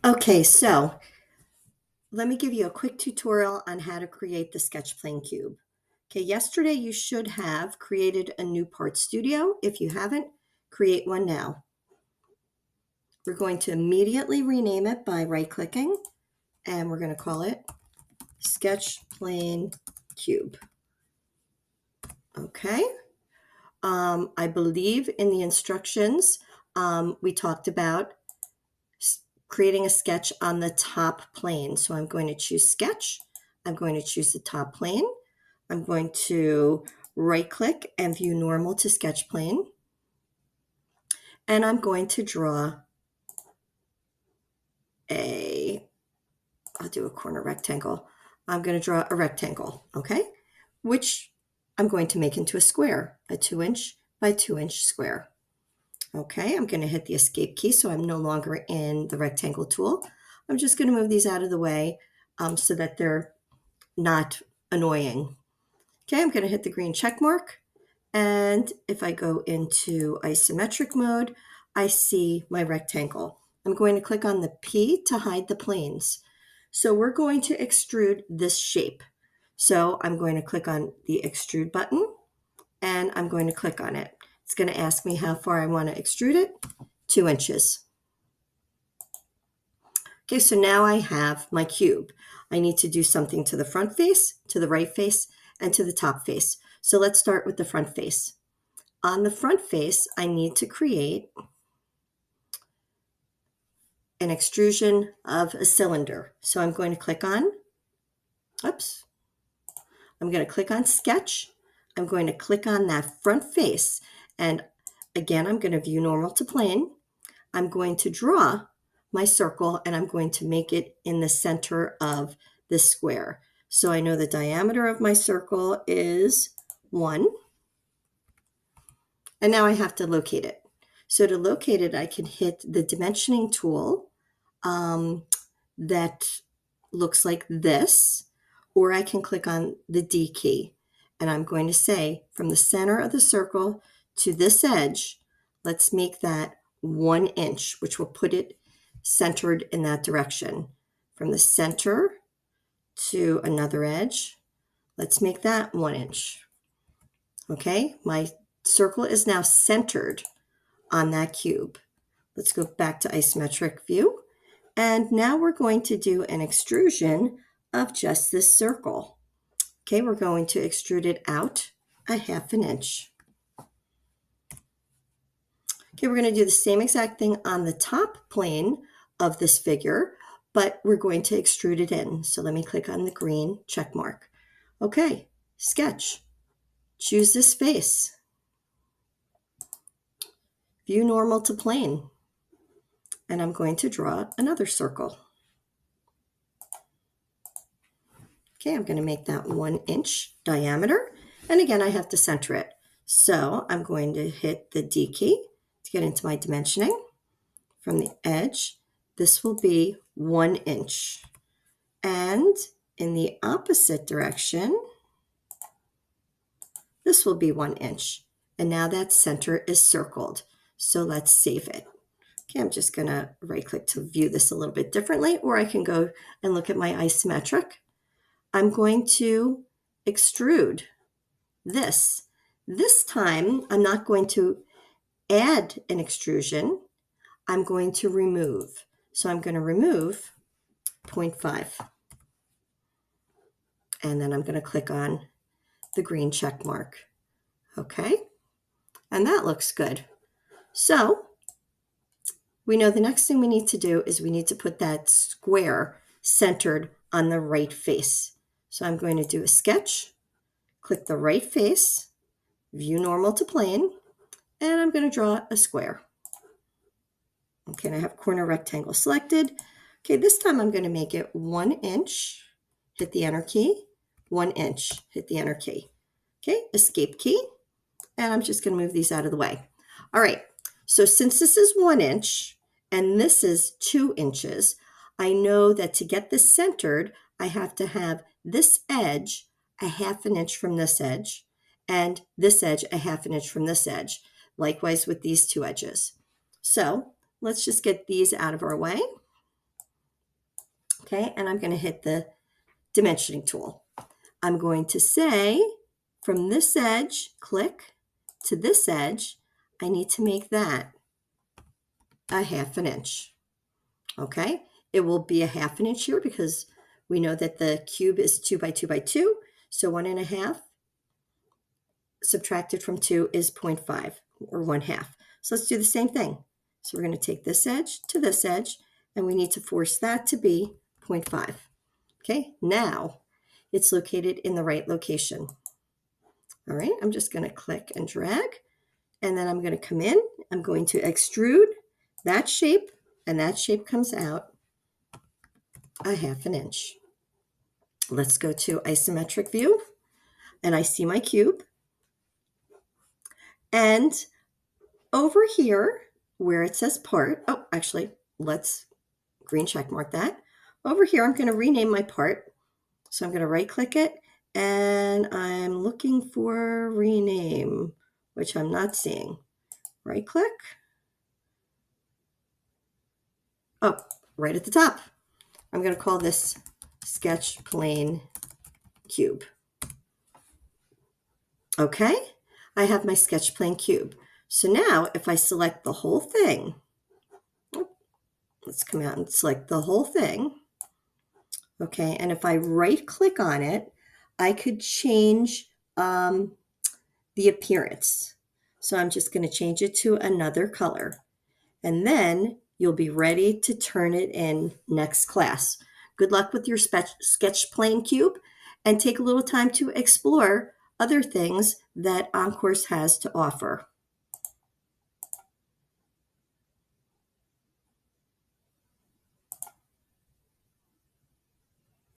Okay, so let me give you a quick tutorial on how to create the sketch plane cube. Okay, yesterday you should have created a new part studio. If you haven't, create one now. We're going to immediately rename it by right-clicking, and we're going to call it sketch plane cube. Okay. I believe in the instructions, we talked about creating a sketch on the top plane. So I'm going to choose sketch. I'm going to choose the top plane. I'm going to right click and view normal to sketch plane. And I'm going to draw I'll do a corner rectangle. I'm going to draw a rectangle, okay? Which I'm going to make into a square, a 2-inch by 2-inch square. Okay, I'm going to hit the escape key so I'm no longer in the rectangle tool. I'm just going to move these out of the way so that they're not annoying. Okay, I'm going to hit the green check mark. And if I go into isometric mode, I see my rectangle. I'm going to click on the P to hide the planes. So we're going to extrude this shape. So I'm going to click on the extrude button and I'm going to click on it. It's going to ask me how far I want to extrude it, 2 inches. Okay, so now I have my cube. I need to do something to the front face, to the right face, and to the top face. So let's start with the front face. On the front face, I need to create an extrusion of a cylinder. So I'm going to click on, I'm going to click on sketch. I'm going to click on that front face. And again, I'm going to view normal to plane. I'm going to draw my circle and I'm going to make it in the center of this square. So I know the diameter of my circle is 1. And now I have to locate it. So to locate it, I can hit the dimensioning tool that looks like this, or I can click on the D key. And I'm going to say from the center of the circle to this edge, let's make that 1 inch, which will put it centered in that direction. From the center to another edge, let's make that 1 inch. Okay, my circle is now centered on that cube. Let's go back to isometric view. And now we're going to do an extrusion of just this circle. Okay, we're going to extrude it out a 1/2 inch. Okay, we're going to do the same exact thing on the top plane of this figure, but we're going to extrude it in. So let me click on the green check mark. Okay, sketch. Choose this face. View normal to plane. And I'm going to draw another circle. Okay, I'm going to make that 1 inch diameter. And again, I have to center it. So I'm going to hit the D key to get into my dimensioning. From the edge, this will be 1 inch. And in the opposite direction, this will be 1 inch. And now that center is circled. So let's save it. Okay, I'm just going to right click to view this a little bit differently, or I can go and look at my isometric. I'm going to extrude this. This time, I'm not going to add an extrusion. I'm going to remove. So I'm going to remove 0.5. And then I'm going to click on the green check mark. Okay, and that looks good. So we know the next thing we need to do is we need to put that square centered on the right face. So I'm going to do a sketch, click the right face, view normal to plane, and I'm going to draw a square. Okay, and I have corner rectangle selected. Okay, this time I'm going to make it 1 inch, hit the enter key, 1 inch, hit the enter key. Okay, escape key, and I'm just going to move these out of the way. All right, so since this is 1 inch and this is 2 inches, I know that to get this centered, I have to have this edge a 1/2 inch from this edge and this edge a 1/2 inch from this edge. Likewise with these two edges. So let's just get these out of our way. Okay, and I'm going to hit the dimensioning tool. I'm going to say from this edge, click to this edge, I need to make that a 1/2 inch. Okay, it will be a 1/2 inch here because we know that the cube is 2 by 2 by 2. So 1.5 subtracted from 2 is 0.5 or 1/2. So let's do the same thing. So we're going to take this edge to this edge, and we need to force that to be 0.5. Okay, now it's located in the right location. All right, I'm just going to click and drag, and then I'm going to come in. I'm going to extrude that shape, and that shape comes out a 1/2 inch. Let's go to isometric view, and I see my cube. And over here, where it says part, oh, actually, let's green check mark that. Over here, I'm going to rename my part. So I'm going to right click it, and I'm looking for rename, which I'm not seeing. Right click. Oh, right at the top. I'm going to call this sketch plane cube. Okay, I have my sketch plane cube. So now if I select the whole thing, let's come out and select the whole thing. Okay, and if I right click on it, I could change the appearance. So I'm just going to change it to another color. And then you'll be ready to turn it in next class. Good luck with your sketch plane cube, and take a little time to explore other things that OnCourse has to offer.